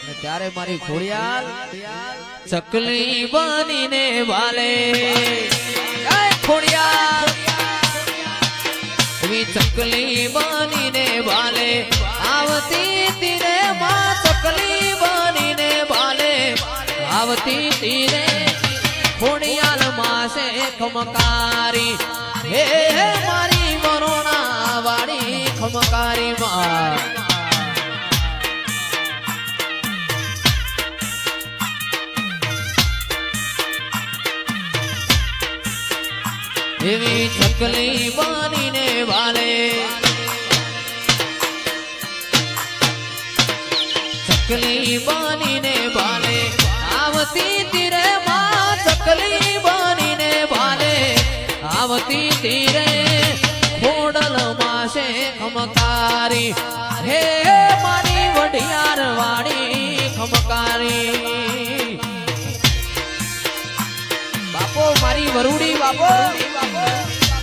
ત્યારે મારી ખોડિયાલ ચકલી બનીને વાલે ખોડિયાલ ચકલી બનીને વાલે આવતી તીરે માં ચકલી બનીને વાલે આવતી તીરે ખોડિયાલ માસે ખમકારી હે મારી મરોણા વાળી ખમકારી માં એવી ચકલી બનીને વાલે ચકલી બનીને વાલે આવતી તીરે માં ચકલી બનીને વાલે આવતી તીરે ખોડલ માસે ખમકારી હે મારી વઢિયાર વાળી ખમકારી બાપો મારી વરુડી બાપો